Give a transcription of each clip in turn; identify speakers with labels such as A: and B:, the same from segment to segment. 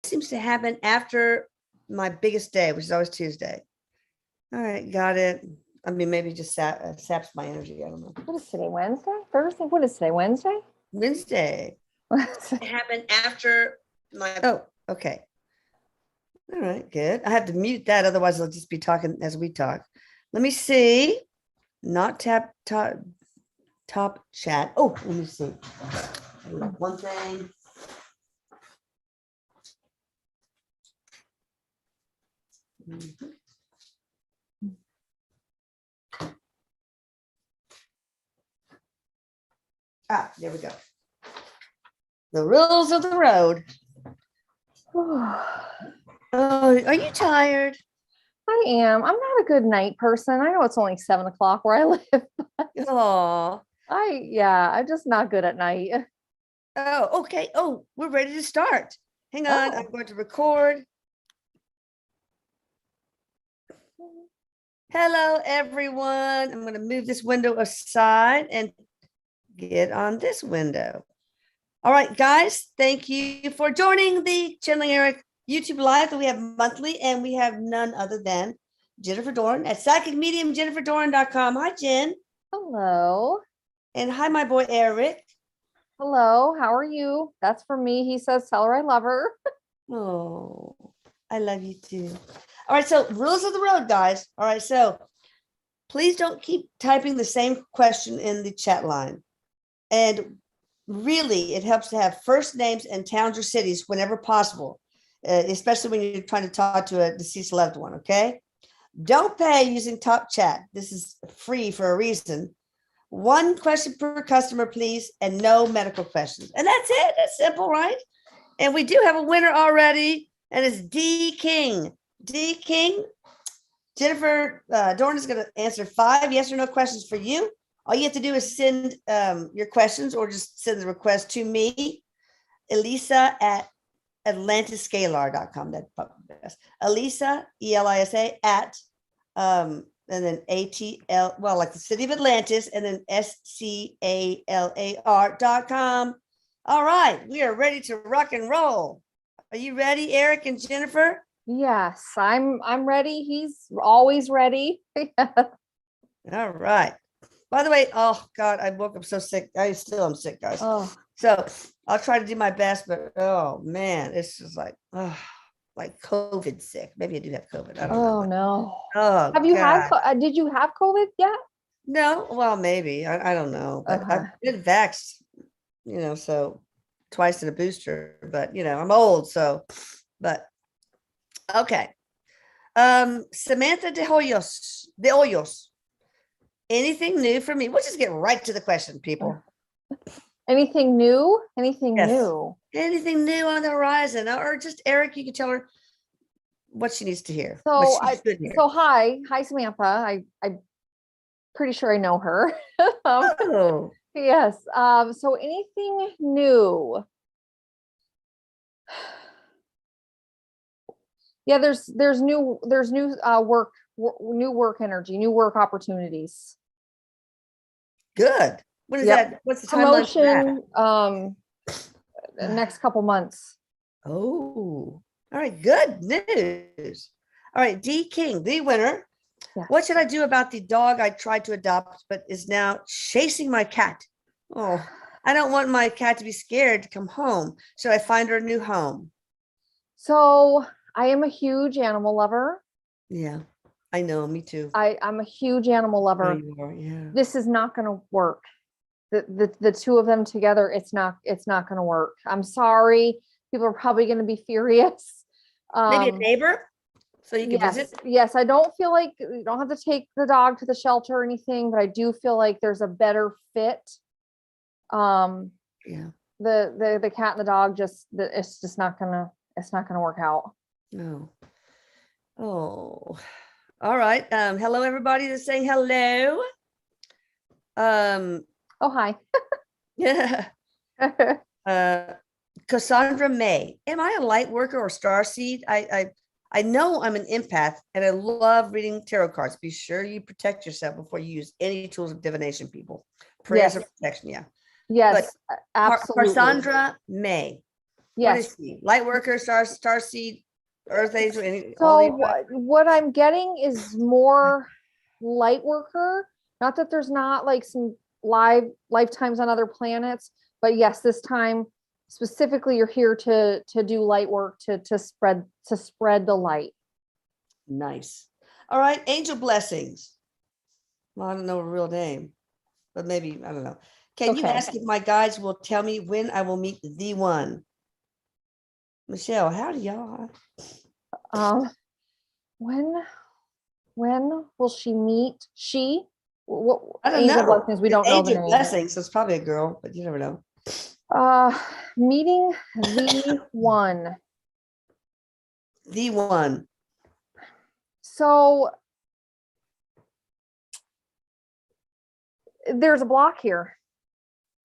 A: seems to happen after my biggest day, which is always Tuesday. All right, got it. I mean, maybe just saps my energy. I don't know.
B: What is today? Wednesday? Thursday? What is today? Wednesday?
A: Wednesday. It happened after my. Oh, okay. All right, good. I have to mute that, otherwise I'll just be talking as we talk. Let me see. Not top chat. Oh, let me see. One thing. Ah, there we go. The rules of the road. Oh, are you tired?
B: I am. I'm not a good night person. I know it's only 7 o'clock where I live.
A: Oh,
B: I'm just not good at night.
A: oh, okay. Oh, we're ready to start. Hang on, I'm going to record. Hello, everyone. I'm going to move this window aside and get on this window. All right, guys, thank you for joining the Channeling Erik YouTube Live that we have monthly, and we have none other than Jennifer Dorn at psychicmediumjenniferdorn.com. Hi, Jen.
B: Hello.
A: And hi, my boy, Erik.
B: Hello. How are you? That's for me. He says, tell her I love her.
A: Oh, I love you too. All right, so rules of the road, guys. All right, so please don't keep typing the same question in the chat line. And really, it helps to have first names and towns or cities whenever possible, especially when you're trying to talk to a deceased loved one, okay? Don't pay using Top Chat. This is free for a reason. One question per customer, please, and no medical questions. And that's it. That's simple, right? And we do have a winner already, and it's D. King. D. King, Jennifer Dorn is going to answer 5 yes or no questions for you. All you have to do is send your questions or just send the request to me, Elisa at atlantiscalar.com. That's best. Elisa, ELISA at, and then ATL, well, like the city of Atlantis, and then SCALAR.com. All right, we are ready to rock and roll. Are you ready, Erik and Jennifer?
B: Yes, I'm ready. He's always ready.
A: All right. By the way, oh God, I woke up so sick. I still am sick, guys.
B: Oh.
A: So I'll try to do my best, but oh man, it's just like COVID sick. Maybe I do have COVID. I don't know.
B: Oh no.
A: Oh,
B: Have you
A: God.
B: did you have COVID yet?
A: No, well, maybe. I don't know. But I've been vaxxed, so twice in a booster, but I'm old, so but okay. Samantha de Hoyos. Anything new for me? We'll just get right to the question, people.
B: Anything new? Anything
A: Yes.
B: new?
A: Anything new on the horizon? Or just Erik, you can tell her what she needs to hear.
B: So hi Samantha. I'm pretty sure I know her.
A: Oh.
B: Yes. So anything new? Yeah, there's new work energy, new work opportunities.
A: Good. What is that? What's the
B: promotion? Next couple months.
A: Oh, all right. Good news. All right, D King, the winner.
B: Yes.
A: What should I do about the dog I tried to adopt, but is now chasing my cat? Oh, I don't want my cat to be scared to come home. Should I find her a new home?
B: So I am a huge animal lover.
A: Yeah, I know. Me too.
B: I'm a huge animal lover.
A: You are, yeah.
B: This is not going to work. The two of them together, it's not going to work. I'm sorry. People are probably going to be furious.
A: Maybe a neighbor, so you can visit.
B: Yes, I don't feel like you don't have to take the dog to the shelter or anything, but I do feel like there's a better fit.
A: Yeah.
B: The cat and the dog it's just not gonna work out.
A: No. Oh, all right. Hello, everybody that's saying hello.
B: Oh, hi.
A: Yeah. Cassandra May. Am I a light worker or starseed? I know I'm an empath and I love reading tarot cards. Be sure you protect yourself before you use any tools of divination, people. Prayers of protection. Yeah.
B: Yes, absolutely.
A: Cassandra May. What is
B: Yes.
A: she? Light worker, star seed, earth angel, all
B: So
A: the above?
B: what I'm getting is more light worker. Not that there's not like some lifetimes on other planets, but yes, this time specifically you're here to do light work, to spread the light.
A: Nice. All right, angel blessings. Well, I don't know her real name, but maybe, I don't know. Can you
B: Okay.
A: ask if my guides will tell me when I will meet the one? Michelle, how do y'all?
B: Um, when will she meet? What
A: I don't
B: angel
A: know.
B: blessings? We
A: It's
B: don't know the
A: angel
B: name.
A: blessings, so it's probably a girl, but you never know.
B: Meeting the one.
A: The one.
B: So there's a block here,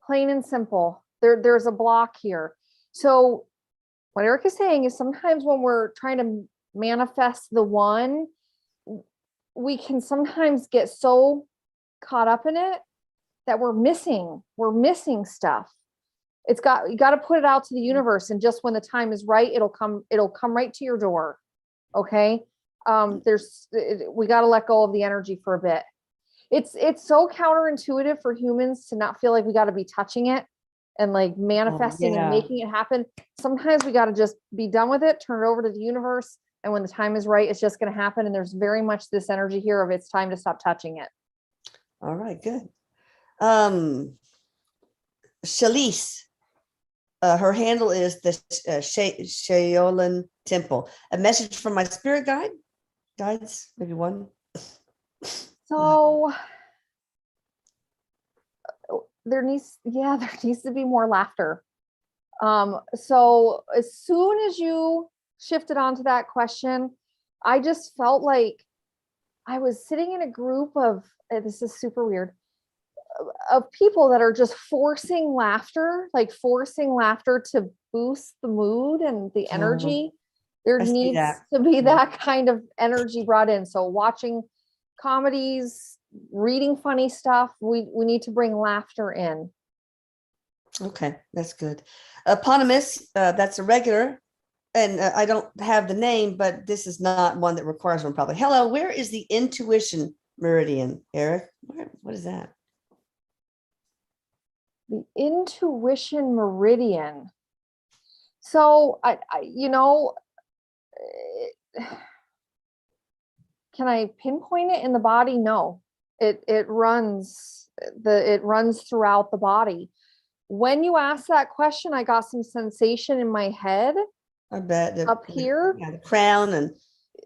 B: plain and simple. There's a block here. So what Erik is saying is sometimes when we're trying to manifest the one, we can sometimes get so caught up in it that we're missing stuff. You got to put it out to the universe, and just when the time is right, it'll come right to your door. Okay. We got to let go of the energy for a bit. It's so counterintuitive for humans to not feel like we got to be touching it and like manifesting and making it happen. Sometimes we got to just be done with it, turn it over to the universe, and when the time is right, it's just going to happen. And there's very much this energy here of it's time to stop touching it.
A: All right, good. Shalise, her handle is the Shaolin Temple. A message from my spirit guides, maybe one.
B: So there needs to be more laughter. So as soon as you shifted onto that question, I just felt like I was sitting in a group of, this is super weird, of people that are just forcing laughter to boost the mood and the energy. There needs to be that kind of energy brought in. So watching comedies, reading funny stuff, we need to bring laughter in.
A: Okay, that's good. Eponymous, that's a regular, and I don't have the name, but this is not one that requires one probably. Hello, where is the intuition meridian, Erik? What is that?
B: The intuition meridian. So I can I pinpoint it in the body? No, it runs throughout the body. When you ask that question, I got some sensation in my head.
A: I bet
B: up here.
A: The crown and.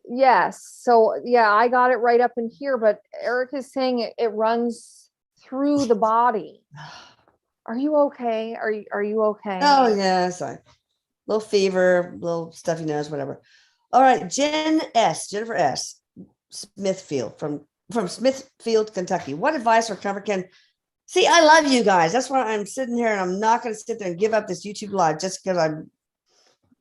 B: Yes. So yeah, I got it right up in here, but Erik is saying it runs through the body. Are you okay? Are you okay?
A: Oh yeah, sorry. Little fever, little stuffy nose, whatever. All right, Jennifer S. Smithfield from Smithfield, Kentucky. What advice or comfort can see? I love you guys. That's why I'm sitting here, and I'm not going to sit there and give up this YouTube live just because I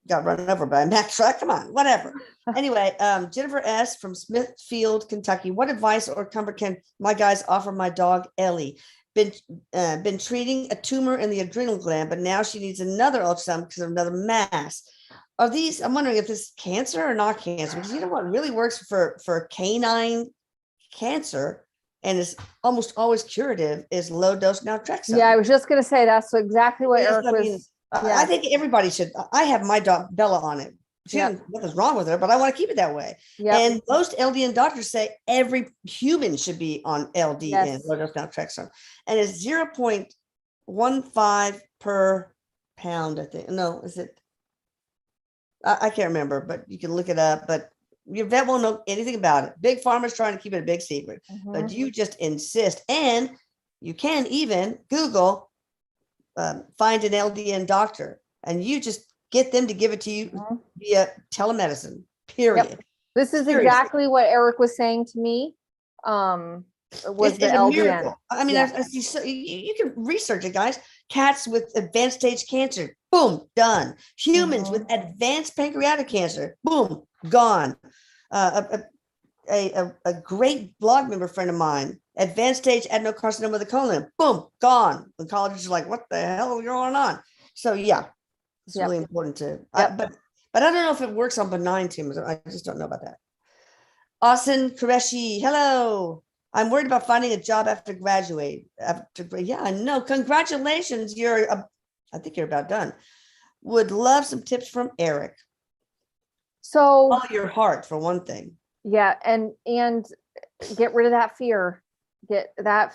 A: got run over by a Mack truck. Come on, whatever. Anyway, Jennifer S. from Smithfield, Kentucky. What advice or comfort can my guys offer my dog Ellie? Been treating a tumor in the adrenal gland, but now she needs another ultrasound because of another mass. Are these? I'm wondering if this is cancer or not cancer, because you know what really works for canine cancer and is almost always curative is low dose naltrexone.
B: Yeah, I was just gonna say that's exactly what
A: Yes,
B: Erik
A: I
B: was.
A: mean, I think everybody should. I have my dog Bella on it. Nothing's wrong with her, but I want to keep it that way. And most LDN doctors say every human should be on LDN, low dose naltrexone, and it's 0.15 per pound. I think. No, is it? I can't remember, but you can look it up. But your vet won't know anything about it. Big Pharma's trying to keep it a big secret, but you just insist, and you can even Google find an LDN doctor, and you just get them to give it to you via telemedicine. Period.
B: Yep. This is
A: Seriously.
B: exactly what Erik was saying to me. Was the LDN?
A: Miracle. I mean, I see. So you can research it, guys. Cats with advanced stage cancer, boom, done. Humans with advanced pancreatic cancer, boom, gone. A great blog member friend of mine, advanced stage adenocarcinoma of the colon, boom, gone. Oncologists are like, what the hell is going on? So yeah, It's
B: Yep.
A: really important to,
B: Yep.
A: but I don't know if it works on benign tumors. I just don't know about that. Austin Qureshi, hello. I'm worried about finding a job after graduate. Yeah, I know. Congratulations. I think you're about done. Would love some tips from Erik.
B: So
A: Follow your heart for one thing.
B: yeah, and get rid of that fear. Get that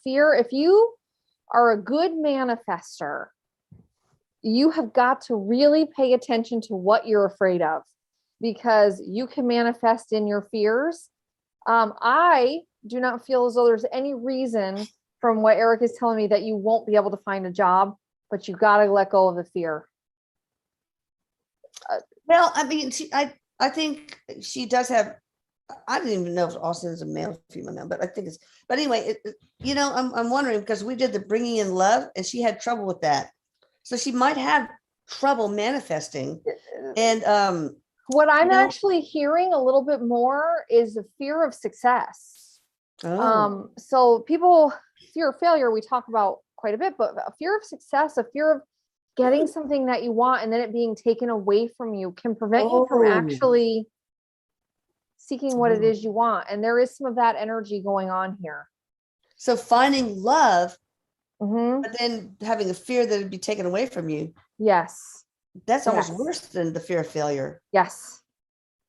B: fear. If you are a good manifester, you have got to really pay attention to what you're afraid of, because you can manifest in your fears. I do not feel as though there's any reason from what Erik is telling me that you won't be able to find a job, but you got to let go of the fear.
A: Well, I mean, I think she does have, I didn't even know if Austin is a male or female now, but I think it's, but anyway, I'm wondering, because we did the bringing in love and she had trouble with that. So she might have trouble manifesting. And
B: what I'm actually hearing a little bit more is the fear of success. So people, fear of failure, we talk about quite a bit, but a fear of success, a fear of getting something that you want and then it being taken away from you can prevent you from actually seeking what it is you want. And there is some of that energy going on here.
A: So finding love, but then having a fear that it'd be taken away from you.
B: Yes.
A: That's almost worse than the fear of failure.
B: Yes.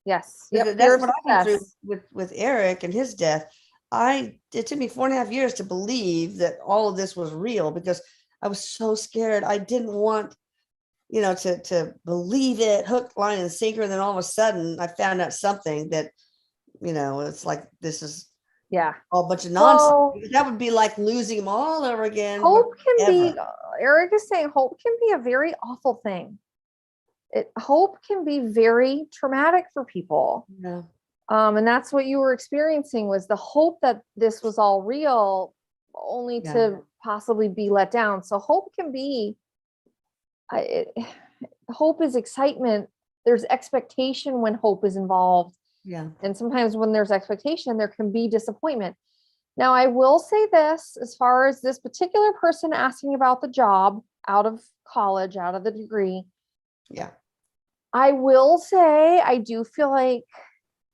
B: Yes.
A: Yep. That's what I went through with Erik and his death. It took me 4.5 years to believe that all of this was real, because I was so scared. I didn't want, to believe it, hook, line, and sinker. And then all of a sudden I found out something that, it's like, this is all a bunch of nonsense. That would be like losing them all over again.
B: Hope can be, Erik is saying, hope can be a very awful thing. Hope can be very traumatic for people.
A: Yeah.
B: And that's what you were experiencing, was the hope that this was all real, only to possibly be let down. So hope can be, hope is excitement. There's expectation when hope is involved.
A: Yeah.
B: And sometimes when there's expectation, there can be disappointment. Now, I will say this, as far as this particular person asking about the job out of college, out of the degree.
A: Yeah.
B: I will say, I do feel like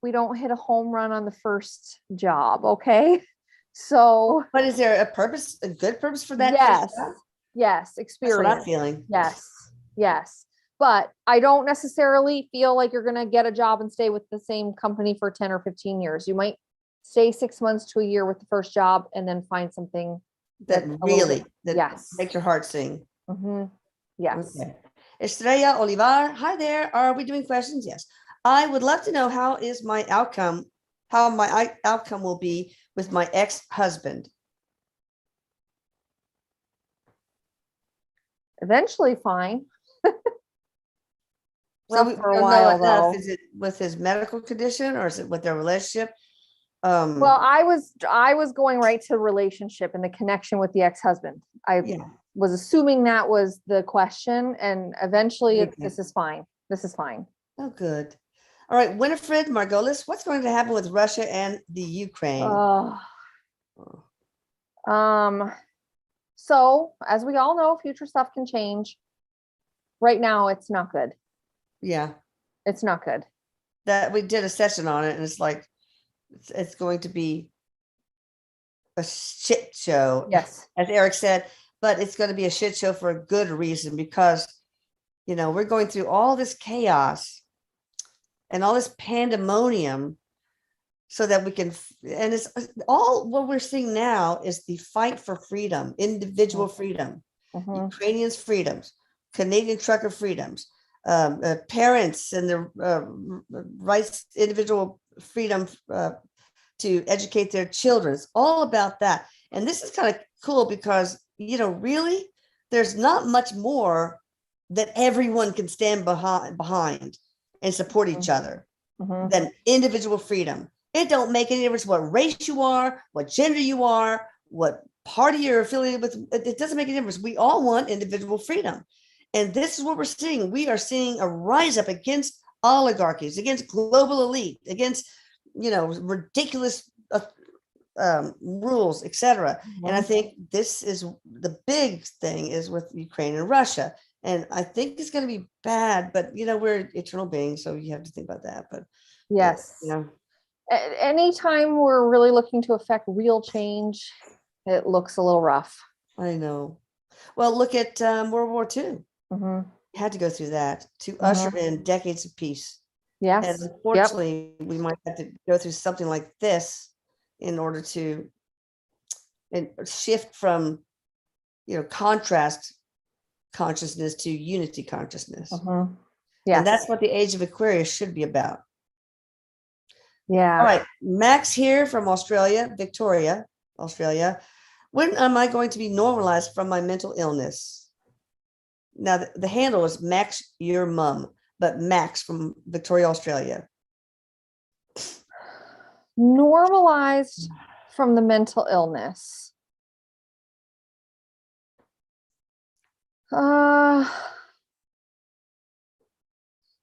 B: we don't hit a home run on the first job. Okay. So,
A: but is there a good purpose for that?
B: Yes. Experience.
A: That's what I'm feeling.
B: Yes. But I don't necessarily feel like you're going to get a job and stay with the same company for 10 or 15 years. You might stay 6 months to a year with the first job and then find something
A: that really makes your heart sing.
B: Yes.
A: Okay. Estrella Olivar, hi there. Are we doing questions? Yes. I would love to know how my outcome will be with my ex-husband.
B: Eventually fine.
A: So we don't know enough. Is it with his medical condition or is it with their relationship?
B: Well, I was going right to relationship and the connection with the ex-husband. I was assuming that was the question, and eventually this is fine. This is fine.
A: Oh, good. All right, Winifred Margolis, what's going to happen with Russia and the Ukraine?
B: So as we all know, future stuff can change. Right now, it's not good.
A: Yeah,
B: it's not good.
A: That we did a session on it, and it's like it's going to be a shit show.
B: Yes,
A: as Erik said, but it's going to be a shit show for a good reason, because we're going through all this chaos and all this pandemonium so that we can, and it's all what we're seeing now is the fight for freedom, individual freedom, Ukrainians' freedoms, Canadian trucker freedoms, parents and the rights, individual freedom to educate their children. It's all about that. And this is kind of cool because, really, there's not much more that everyone can stand behind and support each other than individual freedom. It don't make any difference what race you are, what gender you are, what party you're affiliated with. It doesn't make any difference. We all want individual freedom. And this is what we're seeing. We are seeing a rise up against oligarchies, against global elite, against, ridiculous rules, etc. And I think this is the big thing is with Ukraine and Russia. And I think it's going to be bad, but we're eternal beings, so you have to think about that. But
B: Yes. Anytime we're really looking to affect real change, it looks a little rough.
A: I know. Well, look at World War II.
B: Mhm.
A: Had to go through that to usher in decades of peace. And
B: Yes. Yep.
A: unfortunately, we might have to go through something like this in order to shift from, contrast consciousness to unity consciousness.
B: Mhm.
A: And
B: Yes.
A: that's what the age of Aquarius should be about.
B: Yeah.
A: All right. Max here from Australia, Victoria, Australia. When am I going to be normalized from my mental illness? Now, the handle is Max, your mum, but Max from Victoria, Australia.
B: Normalized from the mental illness.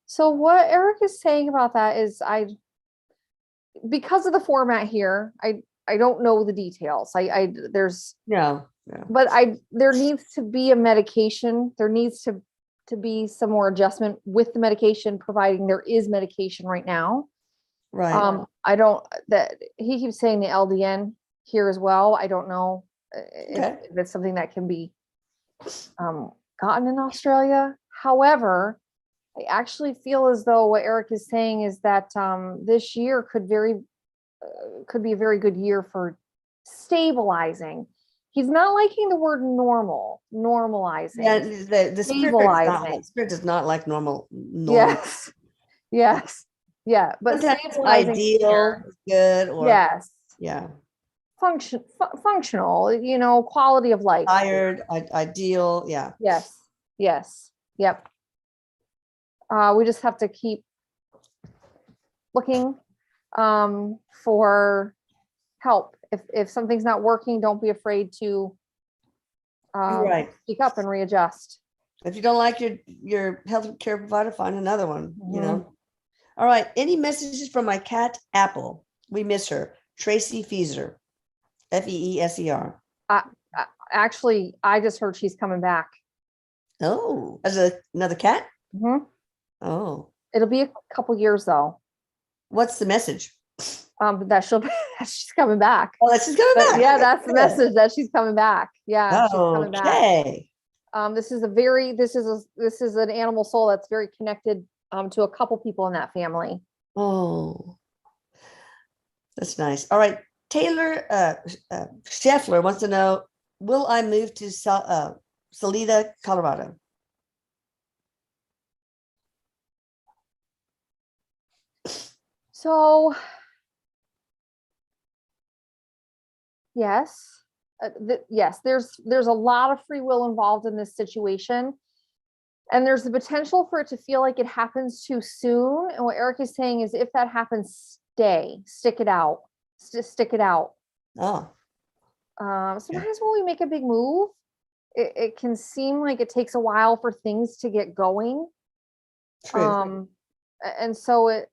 B: So what Erik is saying about that is because of the format here, I don't know the details. There's
A: No.
B: but there needs to be a medication. There needs to be some more adjustment with the medication, providing there is medication right now.
A: Right.
B: I don't that he keeps saying the LDN here as well. I don't know if it's something that can be gotten in Australia. However, I actually feel as though what Erik is saying is that this year could be a very good year for stabilizing. He's not liking the word normalizing.
A: Yeah, the spirit does not like normal.
B: Yes. Yes. Yeah. But
A: sometimes
B: ideal
A: is good, or
B: yes.
A: Yeah.
B: Functional, quality of life.
A: Tired, ideal. Yeah.
B: Yes. Yes. Yep. We just have to keep looking for help. If something's not working, don't be afraid to speak up and readjust.
A: If you don't like your health care provider, find another one. All right. Any messages from my cat Apple? We miss her. Tracy Feeser, Feeser.
B: Actually, I just heard she's coming back.
A: Oh, as another cat?
B: Mm-hmm.
A: Oh,
B: it'll be a couple years though.
A: What's the message?
B: That she's coming back.
A: Oh, that she's coming back.
B: Yeah, that's the message, that she's coming back. Yeah, she's coming back.
A: Okay.
B: This is an animal soul that's very connected to a couple people in that family.
A: Oh, that's nice. All right. Taylor Scheffler wants to know, will I move to Salida, Colorado?
B: So, yes. Yes, there's a lot of free will involved in this situation. And there's the potential for it to feel like it happens too soon. And what Erik is saying is, if that happens, stick it out. Stick it out.
A: Oh.
B: Sometimes when we make a big move, it can seem like it takes a while for things to get going.
A: True.
B: And so it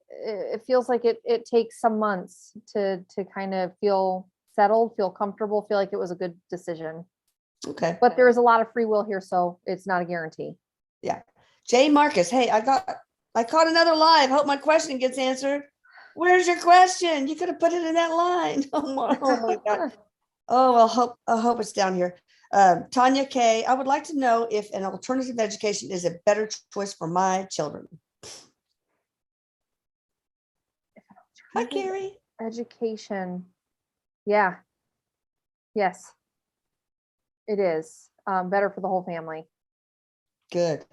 B: feels like it takes some months to kind of feel settled, feel comfortable, feel like it was a good decision.
A: Okay.
B: But there is a lot of free will here, so it's not a guarantee.
A: Yeah. Jay Marcus, hey, I caught another live. Hope my question gets answered. Where's your question? You could have put it in that line. Oh my God. Oh, well, I hope it's down here. Tanya K, I would like to know if an alternative education is a better choice for my children. Hi, Carrie.
B: Education. Yeah. Yes. It is better for the whole family. Good.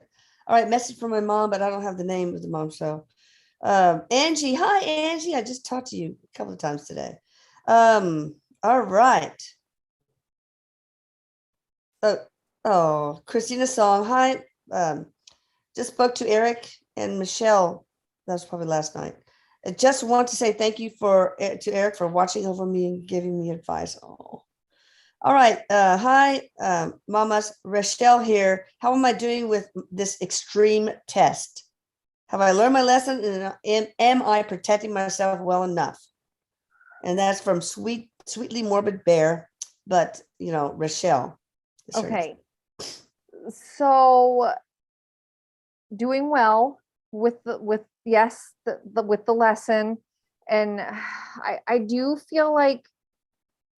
A: All right. Message from my mom, but I don't have the name of the mom. So Angie. Hi, Angie. I just talked to you a couple of times today. All right. Oh, Christina Song. Hi. Just spoke to Erik and Michelle. That was probably last night. I just want to say thank you to Erik for watching over me and giving me advice. Oh. All right. Hi, mamas. Rochelle here. How am I doing with this extreme test? Have I learned my lesson? And am I protecting myself well enough? And that's from Sweetly Morbid Bear. But, Rochelle.
B: Okay. So doing well with with the lesson. And I do feel like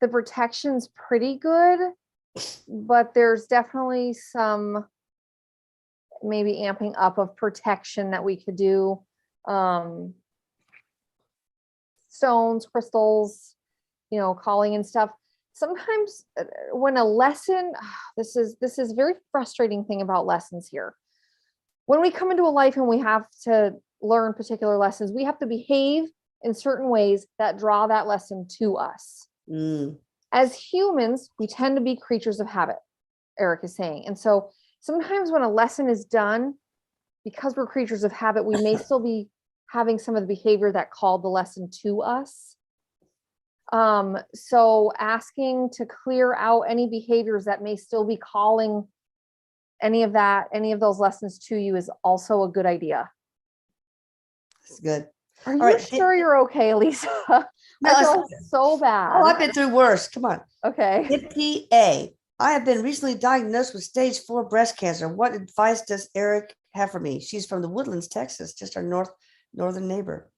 B: the protection's pretty good, but there's definitely some maybe amping up of protection that we could do. Stones, crystals, calling and stuff. Sometimes when a lesson, this is very frustrating thing about lessons here. When we come into a life and we have to learn particular lessons, we have to behave in certain ways that draw that lesson to us. As humans, we tend to be creatures of habit, Erik is saying. And so sometimes when a lesson is done, because we're creatures of habit, we may still be having some of the behavior that called the lesson to us. So asking to clear out any behaviors that may still be calling any of those lessons to you is also a good idea.
A: That's good.
B: Are you sure you're okay, Lisa? No, I feel so bad.
A: Oh, I've been through worse. Come on.
B: Okay.
A: Hippie A. I have been recently diagnosed with stage 4 breast cancer. What advice does Erik have for me? She's from the Woodlands, Texas, just our northern neighbor.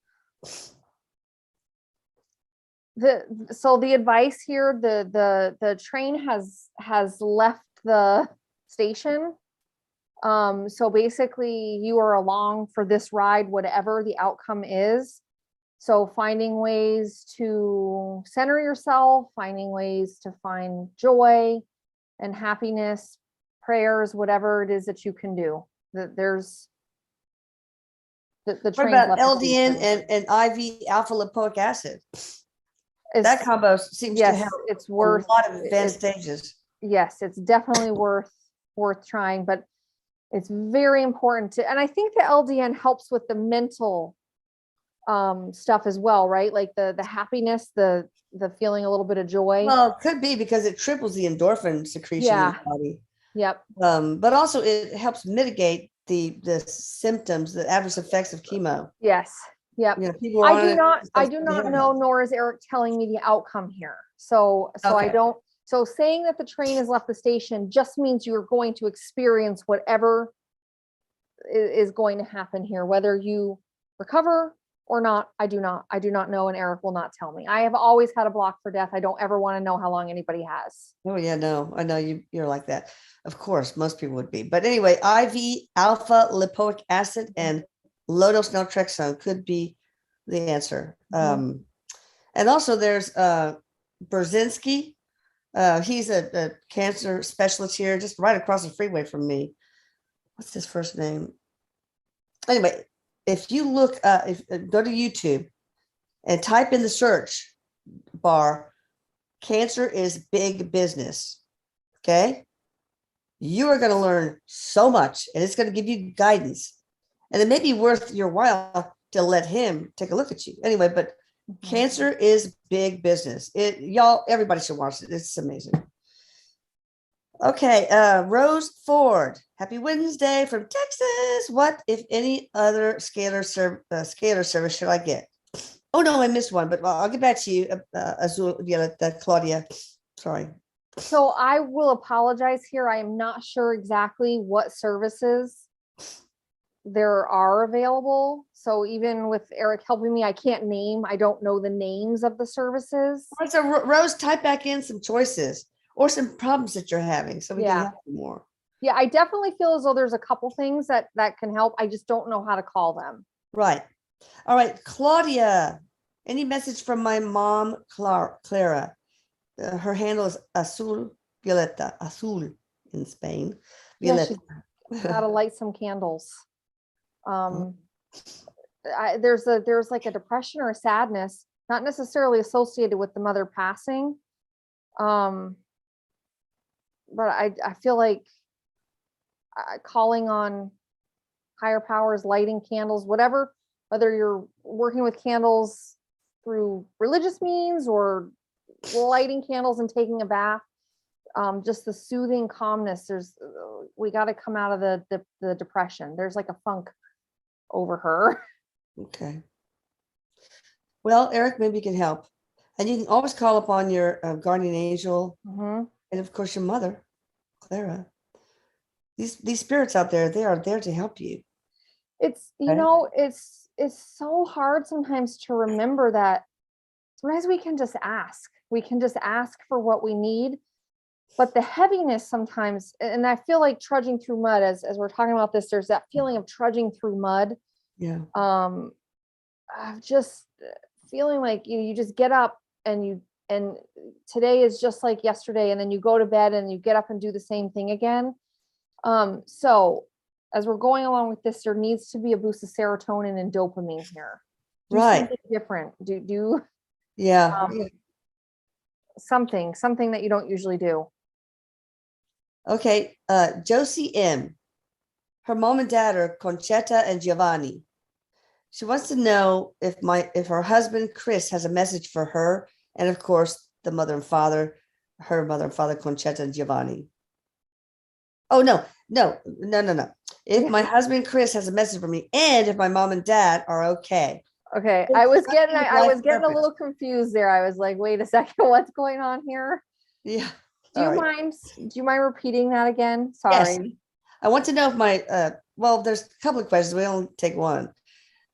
B: So the advice here, the train has left the station. So basically you are along for this ride, whatever the outcome is. So finding ways to center yourself, finding ways to find joy and happiness, prayers, whatever it is that you can do. There's the train.
A: What about LDN and IV alpha lipoic acid? That combo seems to help.
B: It's worth
A: a lot of advanced stages.
B: Yes, it's definitely worth trying, but it's very important to, and I think the LDN helps with the mental stuff as well, right? Like the happiness, the feeling a little bit of joy.
A: Well, it could be because it triples the endorphin secretion in the body.
B: Yep.
A: But also it helps mitigate the symptoms, the adverse effects of chemo.
B: Yes. Yep. I do not know, nor is Erik telling me the outcome here. So okay. I don't. So saying that the train has left the station just means you're going to experience whatever is going to happen here, whether you recover or not. I do not know, and Erik will not tell me. I have always had a block for death. I don't ever want to know how long anybody has.
A: Oh yeah, no, I know you're like that. Of course, most people would be. But anyway, IV alpha lipoic acid and low-dose naltrexone could be the answer. And also there's Brzezinski. He's a cancer specialist here, just right across the freeway from me. What's his first name? Anyway, if you look, go to YouTube and type in the search bar, cancer is big business. Okay. You are going to learn so much, and it's going to give you guidance, and it may be worth your while to let him take a look at you anyway. But cancer is big business. Everybody should watch it. It's amazing. Okay. Rose Ford, happy Wednesday from Texas. What, if any, other scalar service should I get? Oh no, I missed one, but I'll get back to you. Azul, Claudia. Sorry.
B: So I will apologize here. I am not sure exactly what services there are available. So even with Erik helping me, I don't know the names of the services.
A: All right, so Rose, type back in some choices or some problems that you're having so we can help you more.
B: Yeah, I definitely feel as though there's a couple things that can help. I just don't know how to call them.
A: Right. All right, Claudia, any message from my mom, Clara? Her handle is Azul in Spain. Violeta.
B: Yeah, gotta light some candles. There's like a depression or a sadness, not necessarily associated with the mother passing. But I feel like calling on higher powers, lighting candles, whatever, whether you're working with candles through religious means or lighting candles and taking a bath, just the soothing calmness. We got to come out of the depression. There's like a funk over her.
A: Okay. Well, Erik, maybe you can help. And you can always call upon your guardian angel, and of course your mother, Clara. These spirits out there, they are there to help you.
B: It's,
A: Right.
B: it's so hard sometimes to remember that sometimes we can just ask. We can just ask for what we need. But the heaviness sometimes, and I feel like trudging through mud as we're talking about this, there's that feeling of trudging through mud.
A: Yeah.
B: Um, of just feeling like you just get up and today is just like yesterday, and then you go to bed and you get up and do the same thing again. So as we're going along with this, there needs to be a boost of serotonin and dopamine here. Do
A: Right.
B: something different. Do
A: Yeah.
B: um, something that you don't usually do.
A: Okay. Josie M. Her mom and dad are Conchetta and Giovanni. She wants to know if her husband Chris has a message for her, and of course the mother and father, her mother and father, Conchetta and Giovanni. Oh no. If my husband Chris has a message for me, and if my mom and dad are okay.
B: Okay,
A: It's
B: I was getting
A: something with
B: I
A: life
B: was getting a
A: purpose.
B: little confused there. I was like, wait a second, what's going on here?
A: Yeah.
B: Do
A: All
B: you
A: right.
B: mind do you mind repeating that again?
A: Yes.
B: Sorry.
A: I want to know if my well, there's a couple of questions. We only take one.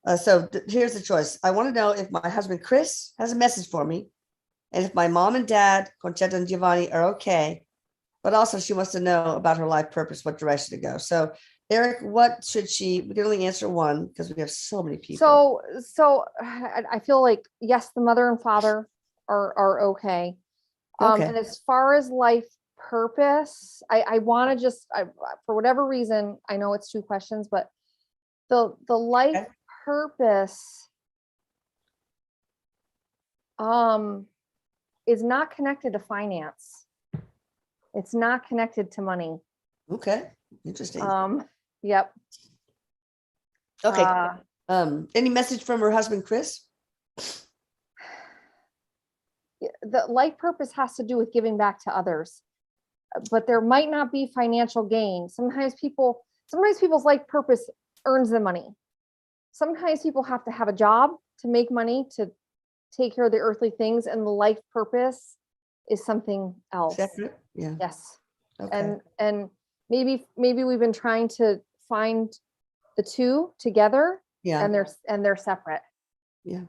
A: Here's the choice. I want to know if my husband Chris has a message for me, and if my mom and dad, Conchetta and Giovanni, are okay. But also, she wants to know about her life purpose, what direction to go. So, Erik, what should she? We can only answer one because we have so many people.
B: So I feel like yes, the mother and father are okay.
A: Okay.
B: And as far as life purpose, I want to just for whatever reason, I know it's two questions, but the life
A: Okay.
B: purpose um is not connected to finance. It's not connected to money.
A: Okay. Interesting.
B: Yep.
A: Okay.
B: Uh,
A: Any message from her husband, Chris?
B: the life purpose has to do with giving back to others, but there might not be financial gain. Sometimes people's life purpose earns them money. Sometimes people have to have a job to make money to take care of the earthly things, and the life purpose is something else.
A: Separate? Yeah.
B: Yes.
A: Okay.
B: And maybe we've been trying to find the two together,
A: Yeah.
B: and they're separate.
A: Yeah.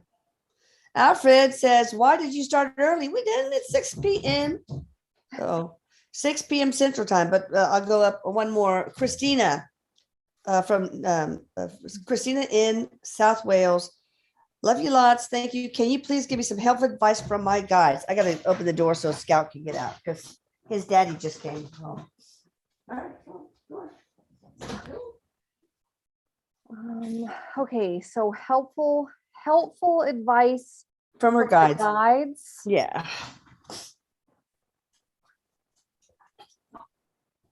A: Alfred says, "Why did you start early? We did it at 6 p.m. Oh, 6 p.m. Central Time, but I'll go up one more. Christina from Christina in South Wales. Love you lots. Thank you. Can you please give me some helpful advice from my guides? I got to open the door so Scout can get out because his daddy just came home. All right.
B: Okay, so helpful advice
A: From her
B: from the
A: guides.
B: guides.
A: Yeah.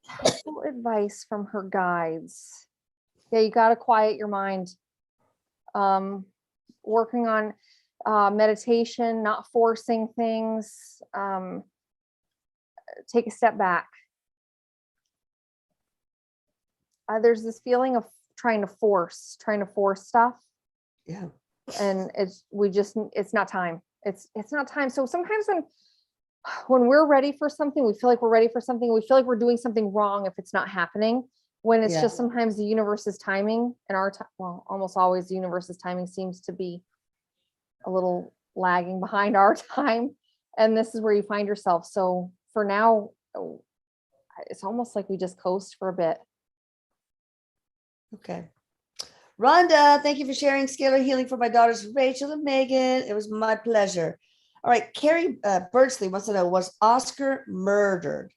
B: Helpful advice from her guides. Yeah, you got to quiet your mind. Working on meditation, not forcing things. Take a step back. There's this feeling of trying to force stuff,
A: Yeah.
B: and it's not time. It's not time. So sometimes when we're ready for something, we feel like we're ready for something. We feel like we're doing something wrong if it's not happening. When it's
A: Yeah.
B: just sometimes the universe's timing, and well, almost always the universe's timing seems to be a little lagging behind our time, and this is where you find yourself. So for now, it's almost like we just coast for a bit.
A: Okay. Rhonda, thank you for sharing scalar healing for my daughters, Rachel and Megan. It was my pleasure. All right. Carrie Birchley wants to know, was Oscar murdered?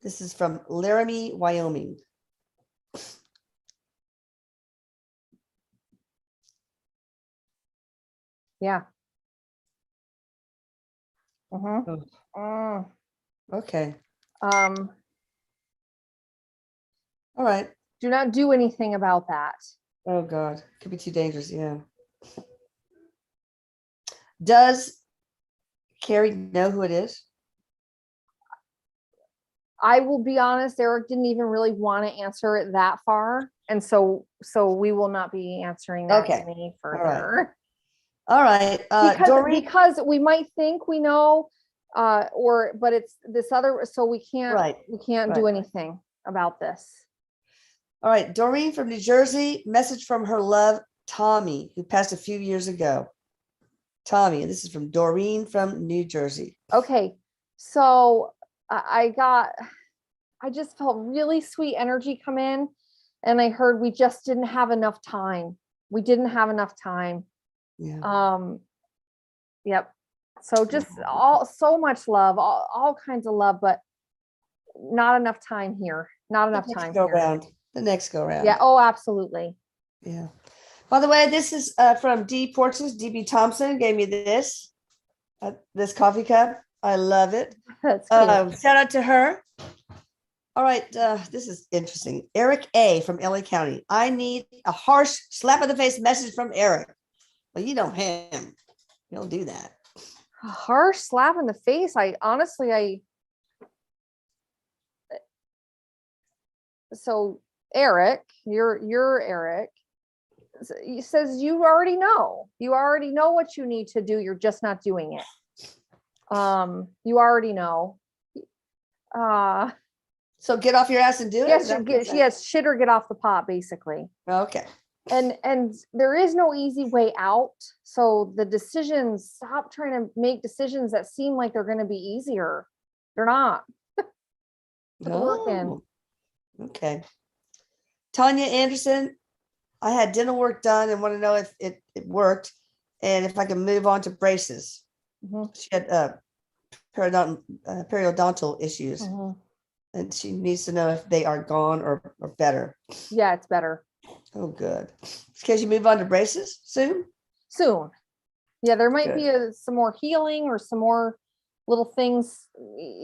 A: This is from Laramie, Wyoming.
B: Yeah. Mm.
A: Okay.
B: Um,
A: All right.
B: do not do anything about that.
A: Oh God, could be too dangerous. Yeah. Does Carrie know who it is?
B: I will be honest, Erik didn't even really want to answer it that far. And so we will not be answering that
A: Okay.
B: any
A: All right.
B: further.
A: All right.
B: Because we might think we know, but it's this other, so we can't
A: Right.
B: do anything about this.
A: All right, Doreen from New Jersey, message from her love, Tommy, who passed a few years ago. Tommy, and this is from Doreen from New Jersey.
B: Okay. So I just felt really sweet energy come in, and I heard we just didn't have enough time. We didn't have enough time.
A: Yeah.
B: Yep. So just so much love, all kinds of love, but not enough time here. Not enough time
A: Go
B: here.
A: round. The next go round.
B: Yeah. Oh, absolutely.
A: Yeah. By the way, this is from D Porches. DB Thompson gave me this coffee cup. I love it.
B: That's cute.
A: Shout out to her. All right, this is interesting. Erik A from LA County. I need a harsh slap in the face message from Erik. Well, you know him. He'll do that.
B: A harsh slap in the face. So Erik, you're Erik. He says you already know. You already know what you need to do. You're just not doing it. You already know.
A: So get off your ass and do it.
B: Yes, shit or get off the pot, basically.
A: Okay.
B: And there is no easy way out. So the decisions, stop trying to make decisions that seem like they're going to be easier. They're not.
A: Oh, okay. Tanya Anderson, I had dental work done and want to know if it worked and if I can move on to braces.
B: Mm-hmm.
A: She had periodontal issues.
B: Mm-hmm.
A: And she needs to know if they are gone or better.
B: Yeah, it's better.
A: Oh, good. Can you move on to braces soon?
B: Soon. Yeah, there might be some more healing or some more little things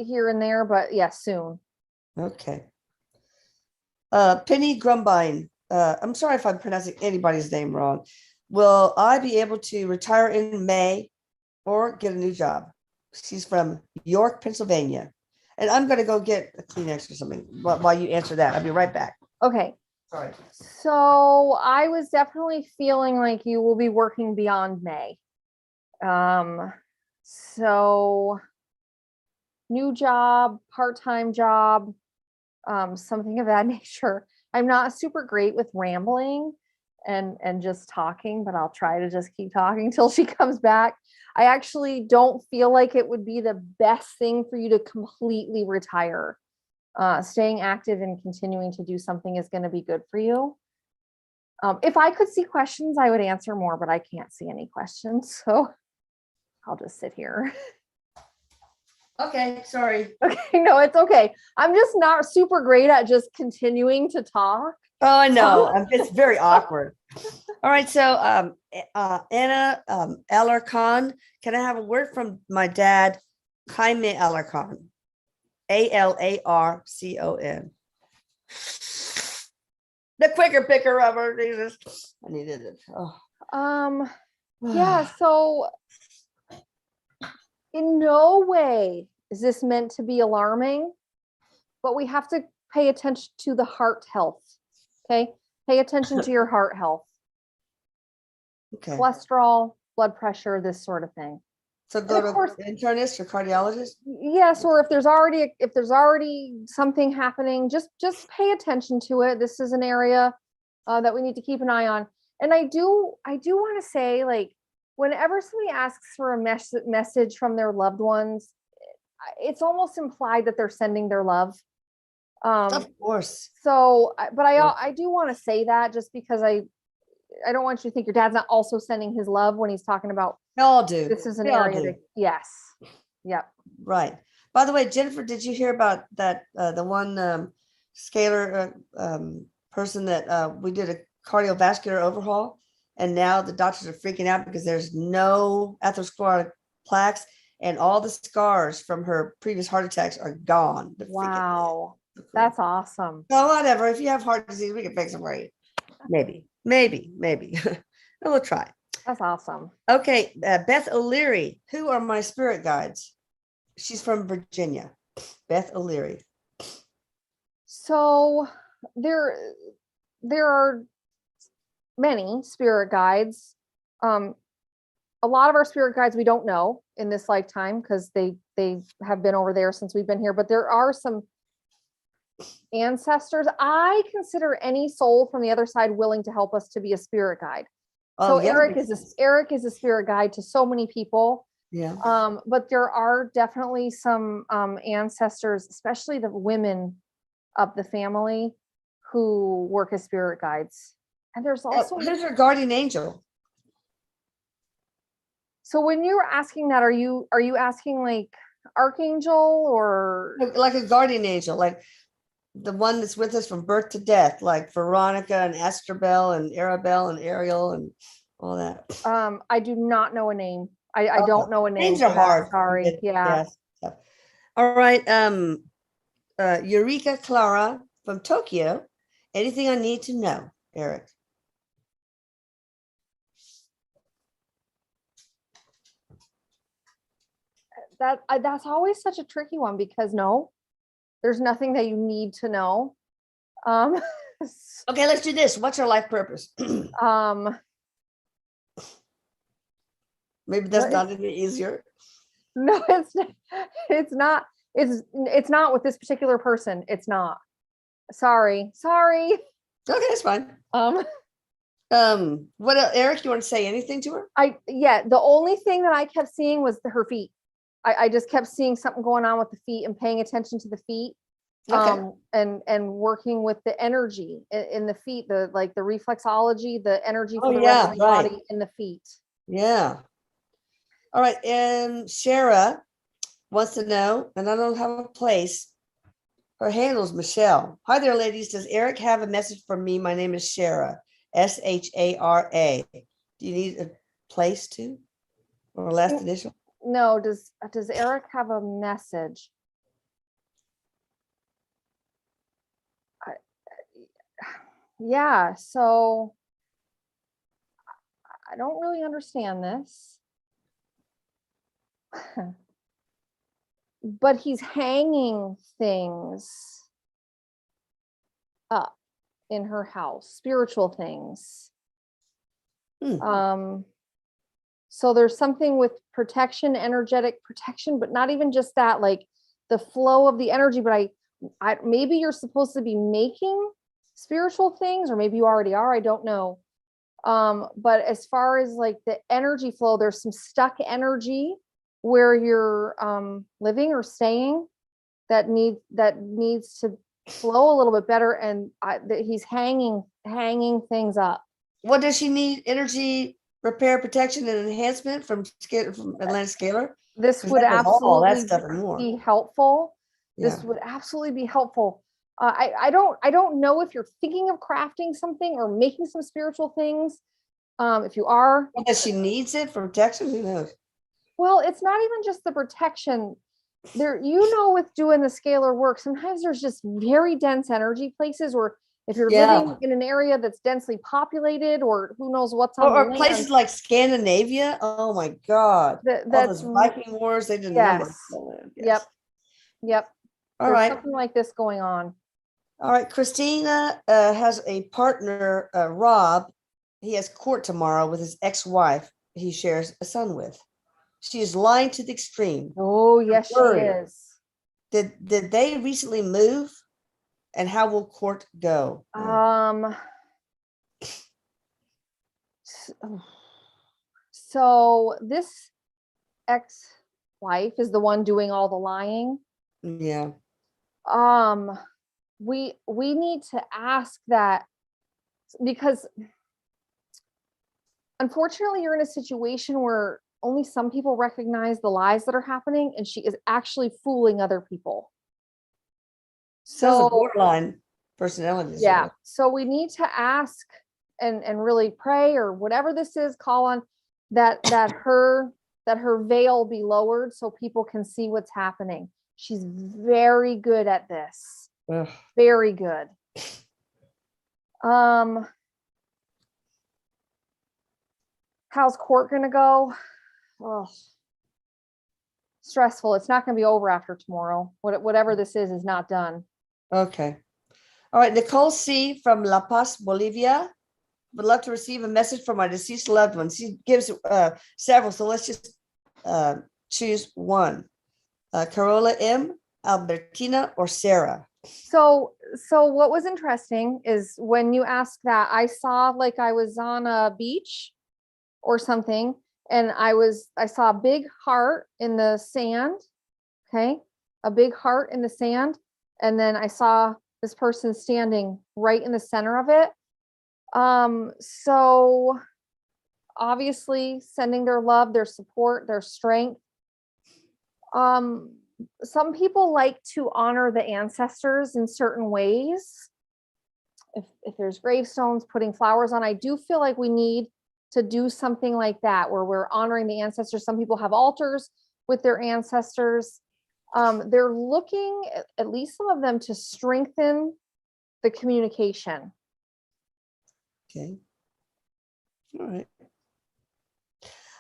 B: here and there, but yeah, soon.
A: Okay. Penny Grumbine. I'm sorry if I'm pronouncing anybody's name wrong. Will I be able to retire in May or get a new job? She's from York, Pennsylvania. And I'm going to go get a Kleenex or something while you answer that. I'll be right back.
B: Okay.
A: Sorry.
B: So I was definitely feeling like you will be working beyond May. So new job, part-time job, something of that nature. I'm not super great with rambling and just talking, but I'll try to just keep talking till she comes back. I actually don't feel like it would be the best thing for you to completely retire. Staying active and continuing to do something is going to be good for you. If I could see questions, I would answer more, but I can't see any questions. So I'll just sit here.
A: Okay, sorry.
B: Okay, no, it's okay. I'm just not super great at just continuing to talk.
A: Oh, I know. It's very awkward. All right. So Anna Alarcon, can I have a word from my dad, Jaime Alarcon? Alarcon. The quicker picker rubber. Jesus. I needed it. Oh.
B: Yeah, so in no way is this meant to be alarming, but we have to pay attention to the heart health. Okay. Pay attention to your heart health.
A: Okay.
B: Cholesterol, blood pressure, this sort of thing.
A: So go to internist or cardiologist?
B: Yes, or if there's already something happening, just pay attention to it. This is an area that we need to keep an eye on. And I do want to say, like, whenever somebody asks for a message from their loved ones, it's almost implied that they're sending their love.
A: Of course.
B: So, but I do want to say that just because I don't want you to think your dad's not also sending his love when he's talking about.
A: They all do.
B: This is an area. Yes. Yep.
A: Right. By the way, Jennifer, did you hear about that? The one scalar person that we did a cardiovascular overhaul, and now the doctors are freaking out because there's no atherosclerotic plaques, and all the scars from her previous heart attacks are gone.
B: Wow. That's awesome.
A: Well, whatever. If you have heart disease, we can fix it for you. Maybe. We'll try.
B: That's awesome.
A: Okay. Beth O'Leary. Who are my spirit guides? She's from Virginia. Beth O'Leary.
B: So there are many spirit guides. A lot of our spirit guides we don't know in this lifetime because they have been over there since we've been here. But there are some ancestors. I consider any soul from the other side willing to help us to be a spirit guide.
A: Oh,
B: So
A: yeah,
B: Erik is a spirit guide to so many people.
A: yeah.
B: But there are definitely some ancestors, especially the women of the family, who work as spirit guides. And there's also
A: Who's your guardian angel?
B: so when you're asking that, are you asking like archangel or
A: Like a guardian angel, like the one that's with us from birth to death, like Veronica and Astrobel and Arabelle and Ariel and all that.
B: I do not know a name. I
A: Okay.
B: don't know a name.
A: Names are
B: for that.
A: hard.
B: Sorry. Yeah.
A: Yes. All right. Eureka Clara from Tokyo. Anything I need to know, Erik?
B: That's always such a tricky one because no, there's nothing that you need to know.
A: Okay, let's do this. What's our life purpose? Maybe that's not any easier.
B: No, it's not. It's not with this particular person. It's not. Sorry.
A: Okay, it's fine. What else? Erik, you want to say anything to her?
B: The only thing that I kept seeing was her feet. I just kept seeing something going on with the feet and paying attention to the feet.
A: Okay.
B: And working with the energy in the feet, the reflexology, the energy for
A: Oh,
B: the
A: yeah,
B: rest of the
A: right.
B: body in the feet.
A: Yeah. All right. And Sarah wants to know, and I don't have a place. Her handle's Michelle. Hi there, ladies. Does Erik have a message for me? My name is Shara, Shara. Do you need a place to or a last initial?
B: No, does Erik have a message? Yeah, so I don't really understand this. But he's hanging things up in her house, spiritual things. So there's something with protection, energetic protection, but not even just that, like the flow of the energy. But I maybe you're supposed to be making spiritual things, or maybe you already are. I don't know. But as far as like the energy flow, there's some stuck energy where you're living or staying that needs to flow a little bit better. And he's hanging things up.
A: What does she need? Energy repair, protection, and enhancement from Atlantic Scalar?
B: This would absolutely be helpful.
A: Yeah.
B: This would absolutely be helpful. I don't know if you're thinking of crafting something or making some spiritual things. If you are,
A: because she needs it for protection, who knows?
B: Well, it's not even just the protection. There, with doing the scalar work, sometimes there's just very dense energy places where if you're living in an area that's densely populated, or who knows what's on
A: or places like Scandinavia. Oh my God. That's Viking wars. They did not want
B: Yep.
A: All
B: there's
A: right.
B: Something like this going on.
A: All right. Christina has a partner, Rob. He has court tomorrow with his ex-wife he shares a son with. She is lying to the extreme.
B: Oh, yes, she is.
A: Did they recently move? And how will court go?
B: So this ex-wife is the one doing all the lying.
A: Yeah.
B: We need to ask that, because unfortunately you're in a situation where only some people recognize the lies that are happening, and she is actually fooling other people.
A: So borderline personality.
B: Yeah. So we need to ask and really pray, or whatever this is, call on that her veil be lowered so people can see what's happening. She's very good at this.
A: Ugh.
B: Very good. How's court gonna go? Oh, stressful. It's not gonna be over after tomorrow. Whatever this is not done.
A: Okay. All right. Nicole C. from La Paz, Bolivia. Would love to receive a message from my deceased loved one. She gives several, so let's just choose one. Carola M., Albertina, or Sarah.
B: So what was interesting is when you asked that, I saw like I was on a beach or something, and I saw a big heart in the sand. Okay. A big heart in the sand. And then I saw this person standing right in the center of it. So obviously sending their love, their support, their strength. Some people like to honor the ancestors in certain ways. If there's gravestones, putting flowers on, I do feel like we need to do something like that where we're honoring the ancestors. Some people have altars with their ancestors. They're looking, at least some of them, to strengthen the communication.
A: Okay. All right.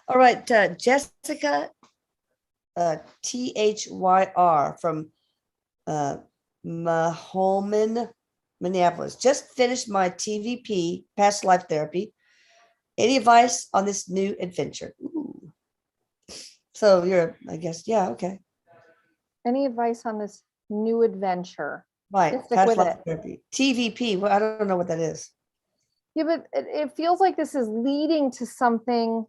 A: All right. Jessica THYR from Mahoman, Minneapolis. Just finished my TVP, past life therapy. Any advice on this new adventure? Ooh. So you're, I guess, yeah, okay.
B: Any advice on this new adventure?
A: Right.
B: Just stick
A: Past
B: with
A: life
B: it.
A: therapy. TVP. Well, I don't know what that is.
B: Yeah, but it feels like this is leading to something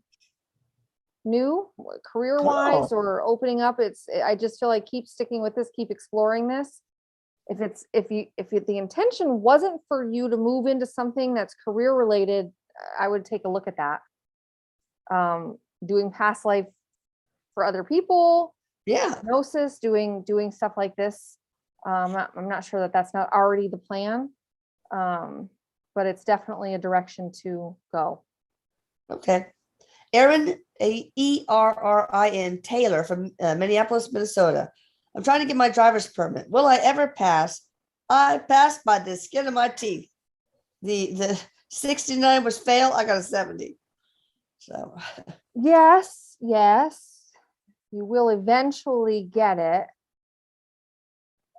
B: new, career-wise,
A: Oh,
B: or opening up. I just feel like keep sticking with this, keep exploring this. If the intention wasn't for you to move into something that's career related, I would take a look at that. Doing past life for other people,
A: yeah.
B: hypnosis, doing stuff like this. I'm not sure that that's not already the plan, but it's definitely a direction to go.
A: Okay. Erin, ERRIN Taylor from Minneapolis, Minnesota. I'm trying to get my driver's permit. Will I ever pass? I passed by the skin of my teeth. The 69 was fail. I got a 70. So
B: Yes, you will eventually get it.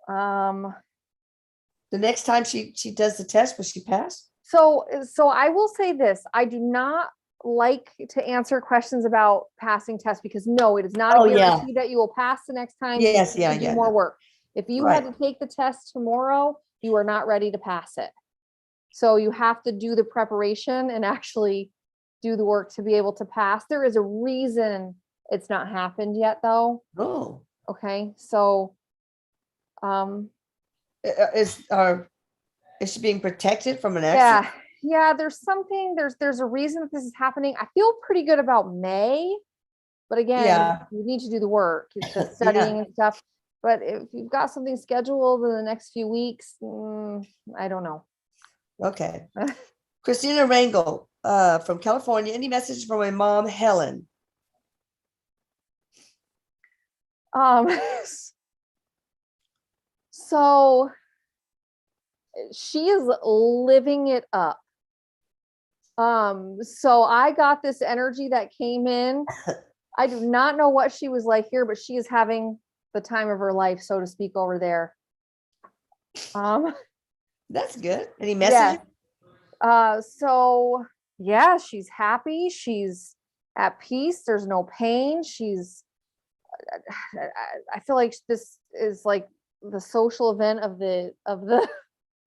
A: the next time she does the test, will she pass?
B: So I will say this: I do not like to answer questions about passing tests, because no, it is not
A: Oh
B: a
A: yeah.
B: guarantee that you will pass the next time.
A: Yes,
B: You
A: yeah,
B: need to do
A: yeah.
B: more work. If you had
A: Right.
B: to take the test tomorrow, you are not ready to pass it. So you have to do the preparation and actually do the work to be able to pass. There is a reason it's not happened yet, though.
A: Oh.
B: Okay, so
A: Is she being protected from an accident?
B: yeah, there's something, there's a reason that this is happening. I feel pretty good about May, but again,
A: Yeah.
B: you need to do the work, the
A: Yeah.
B: studying and stuff. But if you've got something scheduled in the next few weeks, I don't know.
A: Okay. Christina Rangel from California. Any message from my mom, Helen?
B: Um, so she is living it up. So I got this energy that came in. I do not know what she was like here, but she is having the time of her life, so to speak, over there.
A: That's good. Any
B: Yeah.
A: message?
B: So yeah, she's happy. She's at peace. There's no pain. I feel like this is like the social event of the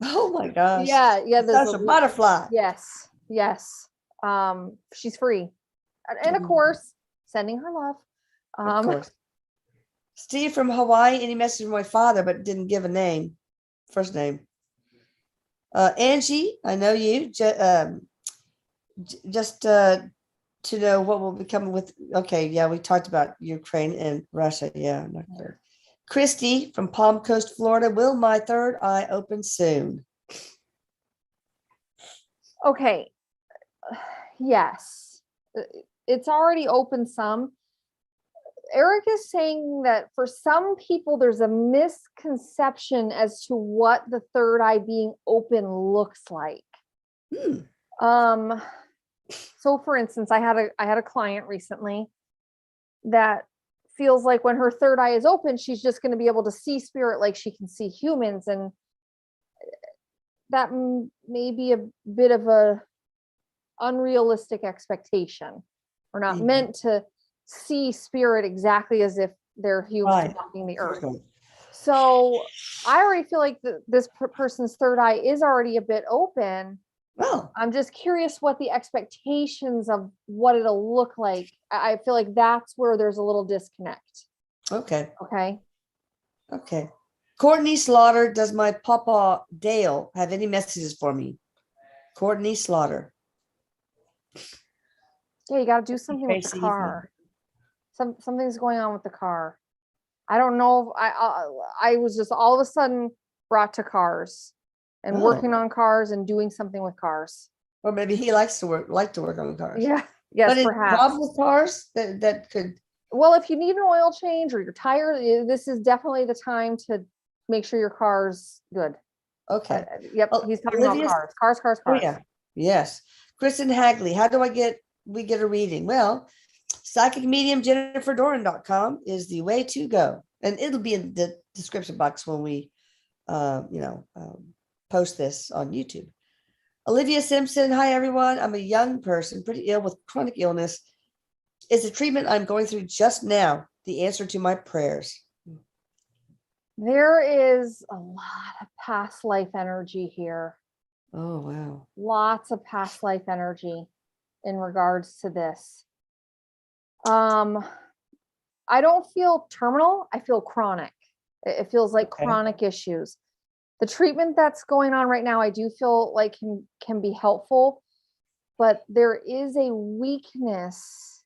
A: Oh my gosh.
B: yeah,
A: The social butterfly.
B: yes. She's free. And of course, sending her love.
A: Of course. Steve from Hawaii. Any message from my father, but didn't give a name, first name. Angie, I know you. Just to know what will become with. Okay, yeah, we talked about Ukraine and Russia. Yeah, not good. Christy from Palm Coast, Florida. Will my third eye open soon?
B: Okay. Yes. It's already open some. Erik is saying that for some people, there's a misconception as to what the third eye being open looks like. So for instance, I had a client recently that feels like when her third eye is open, she's just going to be able to see spirit like she can see humans. And that may be a bit of a unrealistic expectation. We're not meant to see spirit exactly as if they're humans walking the earth. So I already feel like this person's third eye is already a bit open.
A: Well,
B: I'm just curious what the expectations of what it'll look like. I feel like that's where there's a little disconnect.
A: okay.
B: Okay.
A: Okay. Courtney Slaughter, does my papa Dale have any messages for me? Courtney Slaughter.
B: Yeah, you got to do something with the
A: Tracy.
B: car. Something's going on with the car. I don't know. I was just all of a sudden brought to cars and working on cars and doing something with cars.
A: Or maybe he likes to work on cars.
B: Yeah. Yes,
A: but
B: perhaps.
A: problem with cars that could.
B: Well, if you need an oil change or you're tired, this is definitely the time to make sure your car's good.
A: Okay.
B: Yep. He's talking about cars. Cars.
A: Oh, yeah. Yes. Kristen Hagley, how do we get a reading? Well, psychic medium jenniferdoran.com is the way to go. And it'll be in the description box when we, post this on YouTube. Olivia Simpson, hi everyone. I'm a young person, pretty ill with chronic illness. Is the treatment I'm going through just now the answer to my prayers?
B: There is a lot of past life energy here.
A: Oh, wow.
B: Lots of past life energy in regards to this. I don't feel terminal. I feel chronic. It feels like chronic issues. The treatment that's going on right now, I do feel like can be helpful, but there is a weakness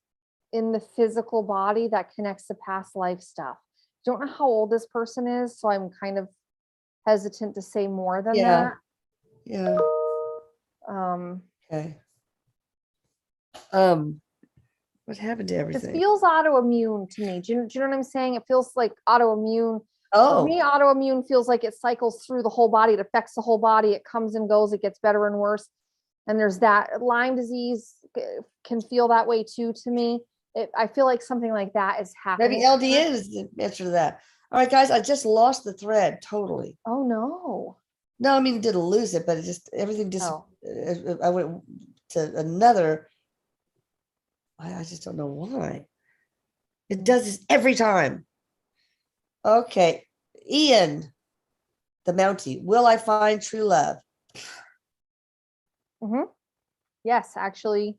B: in the physical body that connects to past life stuff. Don't know how old this person is, so I'm kind of hesitant to say more than that.
A: Yeah. Okay. What happened to everything?
B: This feels autoimmune to me. Do you know what I'm saying? It feels like autoimmune.
A: Oh.
B: For me, autoimmune feels like it cycles through the whole body. It affects the whole body. It comes and goes. It gets better and worse. And there's that. Lyme disease can feel that way too to me. I feel like something like that is happening.
A: Maybe LDN is the answer to that. All right, guys, I just lost the thread totally.
B: Oh, no.
A: No, I mean, didn't lose it, but it just, everything just, I went to another. I just don't know why. It does this every time. Okay. Ian, the Mountie, will I find true love?
B: Yes, actually,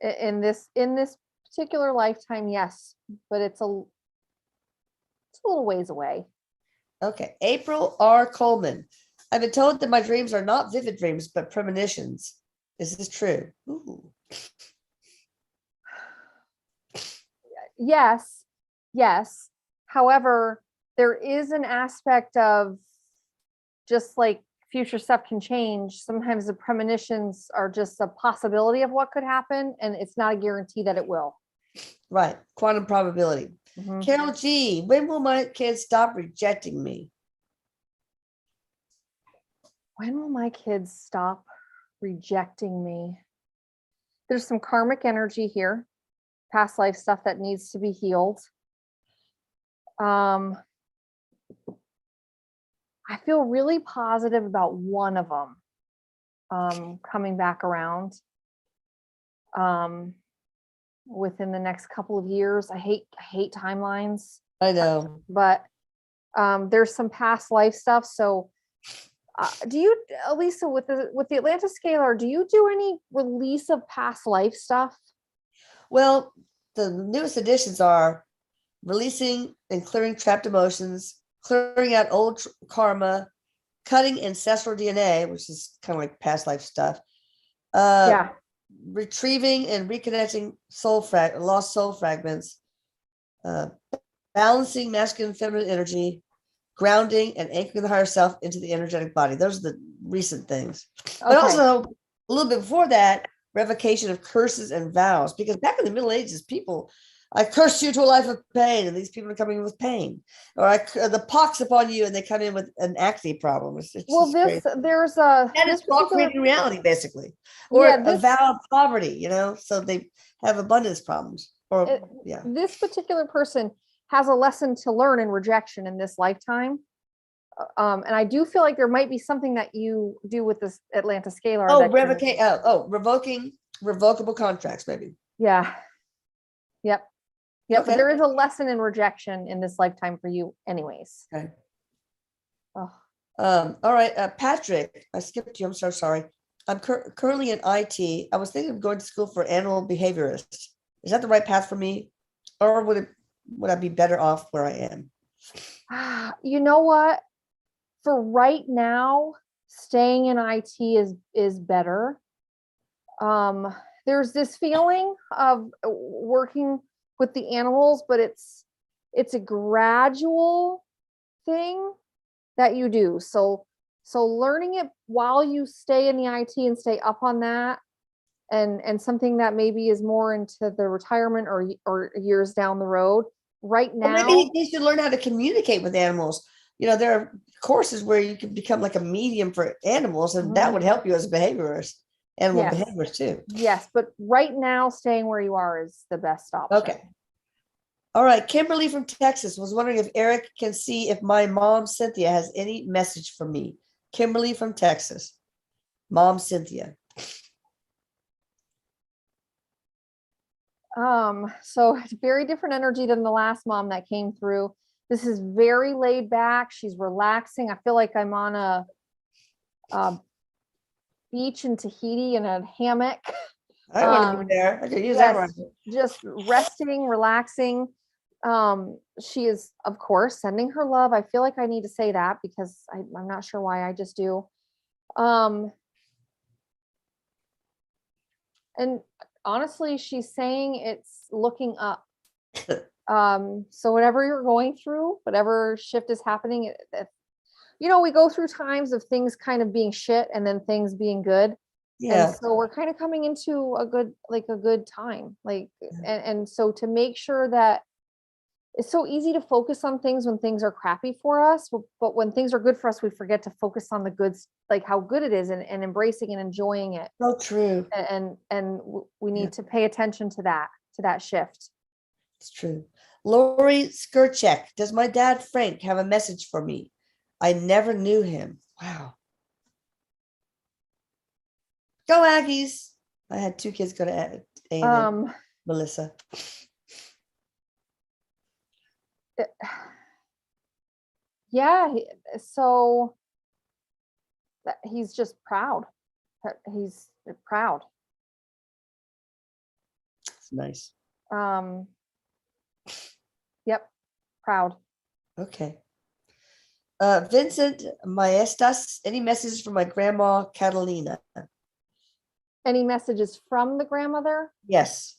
B: in this particular lifetime, yes, but it's a little ways away.
A: Okay. April R. Coleman, I've been told that my dreams are not vivid dreams, but premonitions. Is this true? Ooh.
B: Yes. However, there is an aspect of just like future stuff can change. Sometimes the premonitions are just a possibility of what could happen, and it's not a guarantee that it will.
A: Right. Quantum probability. Carol G, when will my kids stop rejecting me?
B: When will my kids stop rejecting me? There's some karmic energy here, past life stuff that needs to be healed. I feel really positive about one of them coming back around within the next couple of years. I hate timelines.
A: I know,
B: but there's some past life stuff. So do you, Elisa, with the Atlanta Scalar, do you do any release of past life stuff?
A: Well, the newest additions are releasing and clearing trapped emotions, clearing out old karma, cutting ancestral DNA, which is kind of like past life stuff. Retrieving and reconnecting lost soul fragments, balancing masculine and feminine energy, grounding and anchoring the higher self into the energetic body. Those are the recent things. But also a little bit before that, revocation of curses and vows, because back in the Middle Ages, I cursed you to a life of pain, and these people are coming in with pain, or the pox upon you, and they come in with an acne problem. It's that is creating reality, basically, or a vow of poverty. So they have abundance problems.
B: This particular person has a lesson to learn in rejection in this lifetime. And I do feel like there might be something that you do with this Atlanta Scalar.
A: Revoking revocable contracts, maybe.
B: Yeah. Yep.
A: Okay.
B: But there is a lesson in rejection in this lifetime for you anyways.
A: Okay.
B: Oh,
A: All right, Patrick, I skipped you. I'm so sorry. I'm currently in IT. I was thinking of going to school for animal behaviorist. Is that the right path for me, or would I be better off where I am?
B: you know what? For right now, staying in IT is better. Um, there's this feeling of working with the animals, but it's a gradual thing that you do. So learning it while you stay in the IT and stay up on that, and something that maybe is more into the retirement or years down the road. Right
A: Or maybe
B: now,
A: he should learn how to communicate with animals. There are courses where you can become like a medium for animals, and that
B: mhm,
A: would help you as a behaviorist, animal
B: yes,
A: behaviorist too.
B: yes, but right now, staying where you are is the best option.
A: Okay. All right. Kimberly from Texas was wondering if Erik can see if my mom, Cynthia, has any message for me. Kimberly from Texas. Mom, Cynthia.
B: So it's very different energy than the last mom that came through. This is very laid back. She's relaxing. I feel like I'm on a beach in Tahiti in a hammock.
A: I want to be there. I could use that
B: Yes,
A: right.
B: just resting, relaxing. She is, of course, sending her love. I feel like I need to say that because I'm not sure why, I just do. And honestly, she's saying it's looking up. So whatever you're going through, whatever shift is happening, we go through times of things kind of being shit and then things being good. And
A: Yeah.
B: so we're kind of coming into a good time. And so to make sure that it's so easy to focus on things when things are crappy for us, but when things are good for us, we forget to focus on the goods, like how good it is, and embracing and enjoying it.
A: So true.
B: And we
A: Yeah,
B: need to pay attention to that shift.
A: it's true. Lori Skirchek. Does my dad Frank have a message for me? I never knew him. Wow. Go Aggies. I had two kids go to A&M.
B: Um,
A: Melissa.
B: yeah, so he's just proud. He's proud.
A: It's nice.
B: Um, yep, proud.
A: Okay. Vincent Maestas. Any messages from my grandma Catalina?
B: Any messages from the grandmother?
A: Yes.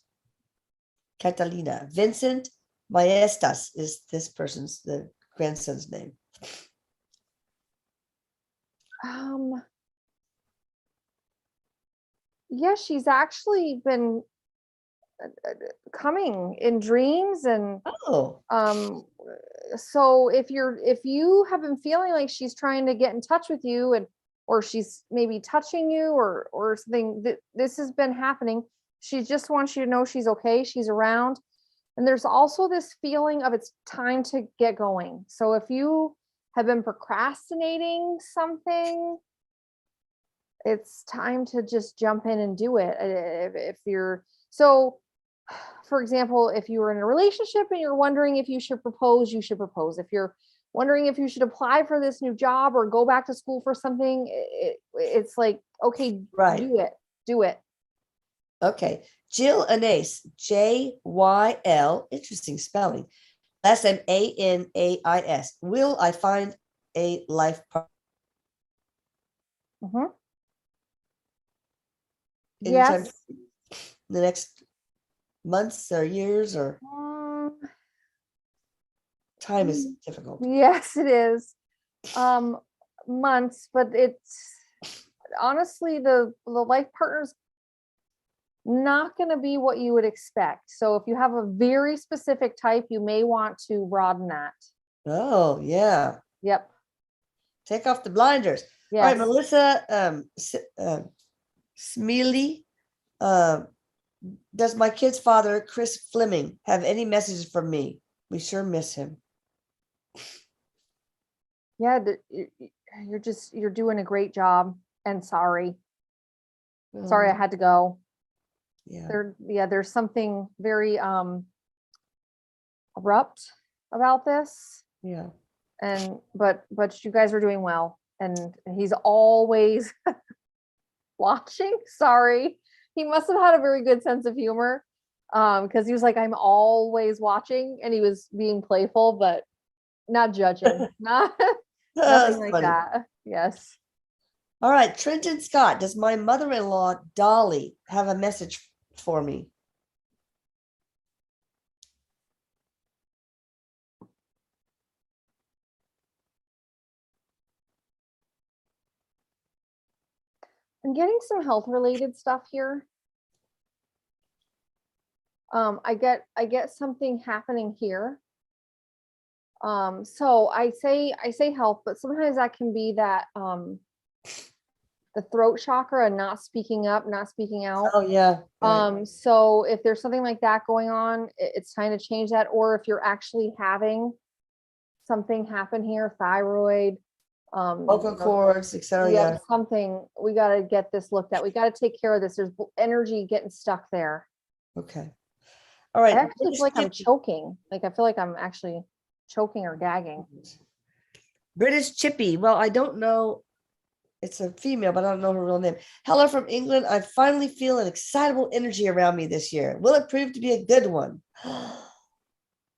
A: Catalina. Vincent Maestas is this person's, the grandson's name.
B: Yeah, she's actually been coming in dreams. And
A: Oh,
B: so if you have been feeling like she's trying to get in touch with you, or she's maybe touching you or something, this has been happening. She just wants you to know she's okay, she's around. And there's also this feeling of it's time to get going. So if you have been procrastinating something, it's time to just jump in and do it. If you're so, for example, if you were in a relationship and you're wondering if you should propose, you should propose. If you're wondering if you should apply for this new job or go back to school for something, it's like, okay,
A: right.
B: do it.
A: Okay. Jill Anais, Jyl, interesting spelling. Last name Anais. Will I find a life partner
B: Mhm.
A: anytime
B: Yes.
A: in the next months or years, or
B: Um,
A: time is difficult?
B: yes, it is. Um, Months, but it's honestly the life partner's not going to be what you would expect. So if you have a very specific type, you may want to broaden that.
A: Oh, yeah.
B: Yep.
A: Take off the blinders. All right,
B: Yes.
A: Melissa Smealy. Uh, does my kid's father, Chris Fleming, have any messages for me? We sure miss him.
B: Yeah. You're doing a great job. And sorry
A: Oh,
B: I had to go.
A: yeah.
B: There's something very abrupt about this.
A: Yeah.
B: but you guys are doing well, and he's always watching. Sorry. He must have had a very good sense of humor. Because he was like, I'm always watching, and he was being playful, but not judging. Not nothing
A: That's
B: like
A: funny.
B: that. Yes.
A: All right, Trenton Scott, does my mother-in-law Dolly have a message for me?
B: I'm getting some health related stuff here. I get something happening here. So I say health, but sometimes that can be that the throat chakra and not speaking up, not speaking out.
A: Oh yeah. Right.
B: So if there's something like that going on, it's time to change that. Or if you're actually having something happen here, thyroid,
A: Vocal cords, etc.
B: yeah,
A: Yeah.
B: something, we got to get this looked at. We got to take care of this. There's energy getting stuck there.
A: Okay. All
B: I
A: right.
B: actually feel like I'm choking. Like I feel like I'm actually choking or gagging.
A: British Chippy. Well, I don't know. It's a female, but I don't know her real name. Hello from England. I finally feel an excitable energy around me this year. Will it prove to be a good one?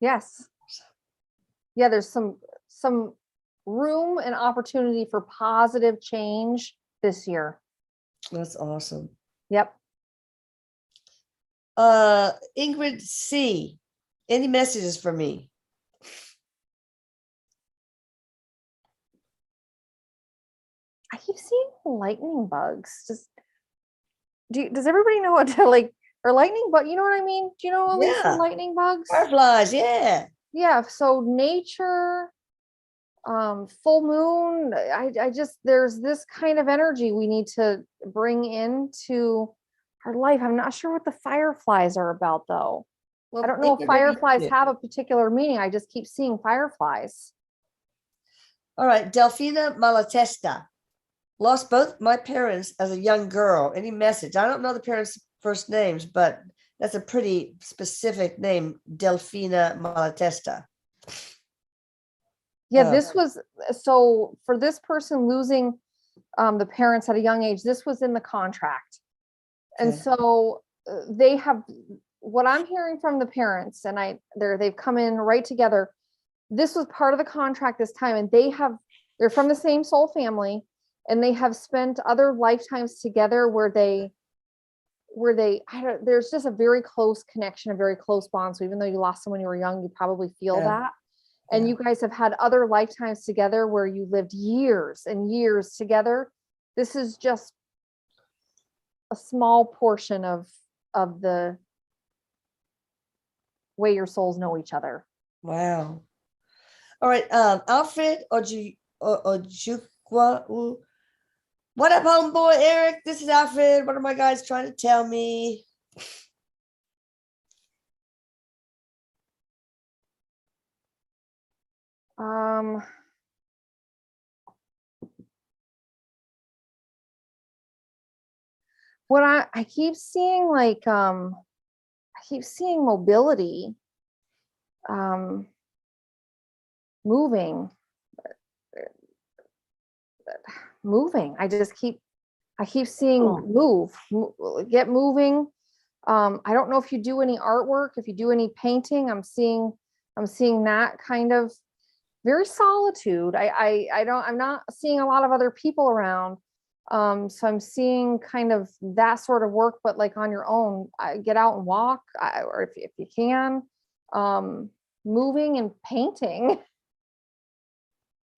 B: Yes. Yeah, there's some room and opportunity for positive change this year.
A: That's awesome.
B: Yep.
A: Ingrid C. Any messages for me?
B: I keep seeing lightning bugs. Does everybody know what to like, or lightning bug? You know what I mean? Do you know at least some lightning bugs?
A: Fireflies, yeah.
B: Yeah. So nature, full moon. I just, there's this kind of energy we need to bring into our life. I'm not sure what the fireflies are about though.
A: Well,
B: I don't know if
A: Ingrid, maybe you
B: fireflies
A: do.
B: have a particular meaning. I just keep seeing fireflies.
A: All right, Delfina Malatesta. Lost both my parents as a young girl. Any message? I don't know the parents' first names, but that's a pretty specific name, Delfina Malatesta.
B: Yeah, this was, so for this person losing the parents at a young age, this was in the contract. And
A: Okay.
B: so they have, what I'm hearing from the parents, and they've come in right together. This was part of the contract this time, and they're from the same soul family, and they have spent other lifetimes together where there's just a very close connection, a very close bond. So even though you lost someone you were young, you probably feel that. And you guys have had other lifetimes together where you lived years and years together. This is just a small portion of the way your souls know each other.
A: Wow. All right, Alfred Ojukwa. What up, homeboy Eric? This is Alfred. What are my guys trying to tell me?
B: What I keep seeing, like I keep seeing mobility, moving. I keep seeing get moving. I don't know if you do any artwork, if you do any painting. I'm seeing that kind of very solitude. I'm not seeing a lot of other people around. So I'm seeing kind of that sort of work, but like on your own, get out and walk, or if you can, moving and painting.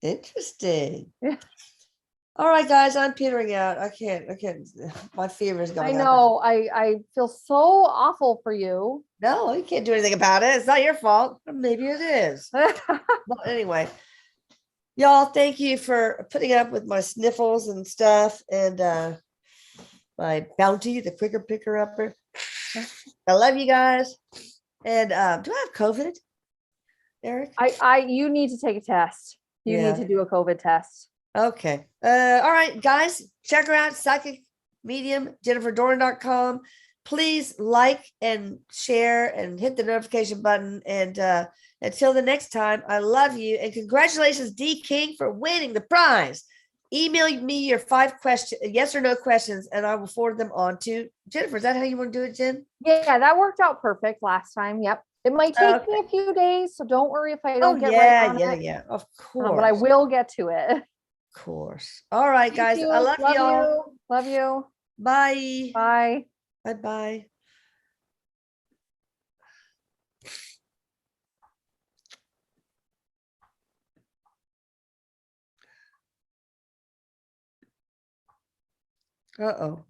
A: Interesting. All right, guys, I'm petering out. I can't. My fever is going
B: I
A: out.
B: know. I feel so awful for you.
A: No, you can't do anything about it. It's not your fault. Or maybe it is. But anyway, y'all, thank you for putting up with my sniffles and stuff, and my bounty, the quicker picker upper. I love you guys. And do I have COVID, Eric?
B: You need to take a test. You need to do a COVID test.
A: Okay. All right, guys, check her out, psychic medium, JenniferDoran.com. please like and share and hit the notification button. And until the next time, I love you. And congratulations, D King, for winning the prize. Email me your 5 questions, yes or no questions, and I will forward them on to Jennifer. Is that how you want to do it, Jen?
B: Yeah, that worked out perfect last time. Yep. It might take me a few days, so don't worry if I don't get right on it.
A: Yeah. Of
B: But I
A: course.
B: will get to it.
A: Of course. All right, guys. I love y'all.
B: You. Love you.
A: Bye.
B: Bye.
A: Bye-bye. Uh-oh.